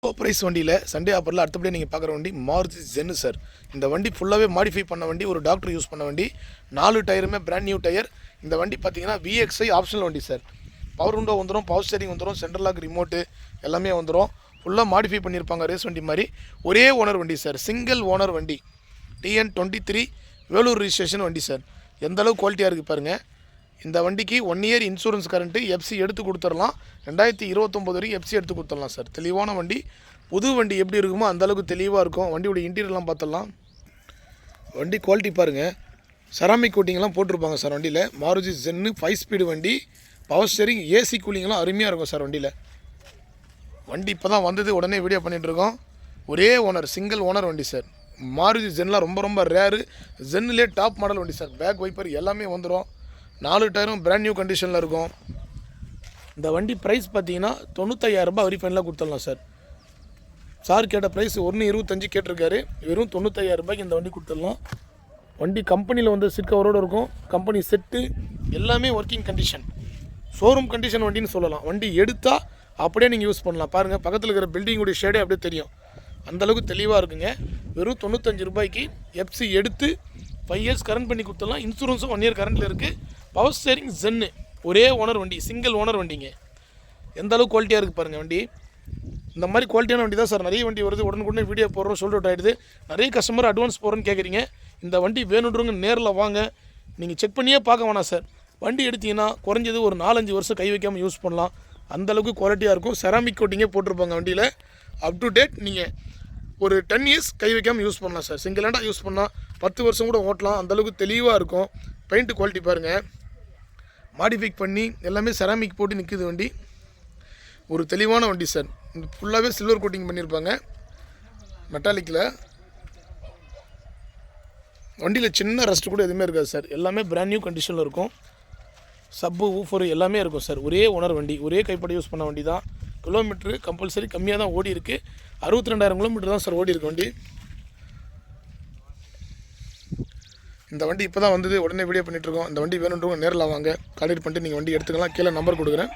Low price வண்டியில் Sunday ஆஃபரில் அடுத்தபடியாக நீங்கள் பார்க்குற வண்டி மாருதி ஜென்னு சார். இந்த வண்டி ஃபுல்லாகவே மாடிஃபை பண்ண வண்டி, ஒரு டாக்டர் யூஸ் பண்ண வண்டி. 4 டயருமே பிராண்ட் நியூ டயர். இந்த வண்டி பார்த்தீங்கன்னா VXI ஆப்ஷனல் வண்டி சார். பவர் விண்டோ வந்துடும், பவர் ஸ்டேரிங் வந்துடும், சென்ட்ரல் லாக் ரிமோட்டு எல்லாமே வந்துடும். ஃபுல்லாக மாடிஃபை பண்ணியிருப்பாங்க ரேஸ் வண்டி மாதிரி. ஒரே ஓனர் வண்டி சார், சிங்கிள் ஓனர் வண்டி. TN23 வேலூர் ரிஜிஸ்ட்ரேஷன் வண்டி சார். எந்த அளவு குவாலிட்டியாக இருக்குது பாருங்கள். இந்த வண்டிக்கு 1 இயர் இன்சூரன்ஸ் கரண்ட்டு, FC எடுத்து கொடுத்துடலாம். 2029 வரைக்கும் FC எடுத்து கொடுத்துடலாம் சார். தெளிவான வண்டி. புது வண்டி எப்படி இருக்குமோ அந்தளவுக்கு தெளிவாக இருக்கும். வண்டியோட இன்டீரியர்லாம் பார்த்துடலாம். வண்டி குவாலிட்டி பாருங்கள். செராமிக் கோட்டிங்லாம் போட்டிருப்பாங்க சார் வண்டியில். மாருதி ஜென்னு 5 ஸ்பீடு வண்டி. பவர் ஸ்டேரிங், AC கூலிங்லாம் அருமையாக இருக்கும் சார் வண்டியில். வண்டி இப்போ தான் வந்தது, உடனே வீடியோ பண்ணிகிட்ருக்கோம். ஒரே ஓனர், சிங்கிள் ஓனர் வண்டி சார். மாருதி ஜென்லாம் ரொம்ப ரேரு. ஜென்னிலே டாப் மாடல் வண்டி சார். பேக் வைப்பர் எல்லாமே வந்துடும். 4 டயரும் பிராண்ட் நியூ கண்டிஷனில் இருக்கும். இந்த வண்டி ப்ரைஸ் பார்த்தீங்கன்னா 95,000 ரூபாய் வரி ஃபைனலாக கொடுத்துடலாம் சார். சார் கேட்ட ப்ரைஸ் 1.25 கேட்டிருக்காரு. வெறும் 95,000 ரூபாய்க்கு இந்த வண்டி கொடுத்துடலாம். வண்டி கம்பெனியில் வந்து சீட் கவரோடு இருக்கும். கம்பெனி செட்டு எல்லாமே ஒர்க்கிங் கண்டிஷன், ஷோரூம் கண்டிஷன் வண்டின்னு சொல்லலாம். வண்டி எடுத்தால் அப்படியே நீங்கள் யூஸ் பண்ணலாம். பாருங்கள், பக்கத்தில் இருக்கிற பில்டிங்குடைய ஷேடே அப்படியே தெரியும். அந்தளவுக்கு தெளிவாக இருக்குங்க. வெறும் 95 ரூபாய்க்கு FC எடுத்து 5 இயர்ஸ் கரண்ட் பண்ணி கொடுத்துடலாம். இன்சூரன்ஸும் 1 இயர் கரண்டில் இருக்குது. பவர் ஸ்டேரிங் ஜென்னு, ஒரே ஓனர் வண்டி, சிங்கிள் ஓனர் வண்டிங்க. எந்த அளவுக்கு குவாலிட்டியாக இருக்குது பாருங்கள் வண்டி. இந்த மாதிரி குவாலிட்டியான வண்டி தான் சார் நிறைய வண்டி வருது. உடனுக்குடனே வீடியோ போடுறோம், சோல்ட் அவுட் ஆகிடுது. நிறைய கஸ்டமர் அட்வான்ஸ் போடுறோன்னு கேட்குறீங்க. இந்த வண்டி வேணுன்றவங்க நேரில் வாங்க. நீங்கள் செக் பண்ணியே பார்க்க வேணாம் சார். வண்டி எடுத்தீங்கன்னா குறைஞ்சது ஒரு 4-5 வருஷம் கை வைக்காமல் யூஸ் பண்ணலாம். அந்தளவுக்கு குவாலிட்டியாக இருக்கும். செராமிக் கோட்டிங்கே போட்டிருப்பாங்க வண்டியில். அப் டு டேட் நீங்கள் ஒரு 10 இயர்ஸ் கை வைக்காமல் யூஸ் பண்ணலாம் சார். சிங்கிள் ஹேண்டாக யூஸ் பண்ணால் 10 வருஷம் கூட ஓட்டலாம். அந்தளவுக்கு தெளிவாக இருக்கும். பெயிண்ட் குவாலிட்டி பாருங்கள். மாடிஃபை பண்ணி எல்லாமே செராமிக் போட்டு நிற்குது வண்டி. ஒரு தெளிவான வண்டி சார். ஃபுல்லாகவே சில்வர் கோட்டிங் பண்ணியிருப்பாங்க மெட்டாலிக்கில். வண்டியில் சின்ன ரஸ்ட் கூட எதுவுமே இருக்காது சார். எல்லாமே பிராண்ட் நியூ கண்டிஷனில் இருக்கும். சப்பு, ஊஃபர் எல்லாமே இருக்கும் சார். ஒரே ஓனர் வண்டி, ஒரே கைப்பட யூஸ் பண்ண வண்டி தான். கிலோமீட்ரு கம்பல்சரி கம்மியாக தான் ஓடி இருக்குது. 62,000 கிலோமீட்டர் தான் சார் ஓடி இருக்கு வண்டி. இந்த வண்டி இப்போ தான் வந்தது, உடனே வீடியோ பண்ணிகிட்ருக்கோம். இந்த வண்டி வேணுன்றவங்க நேரில் வாங்க. கான்டாக்ட் பண்ணிட்டு நீங்கள் வண்டி எடுத்துக்கலாம். கீழே நம்பர் கொடுக்குறேன்.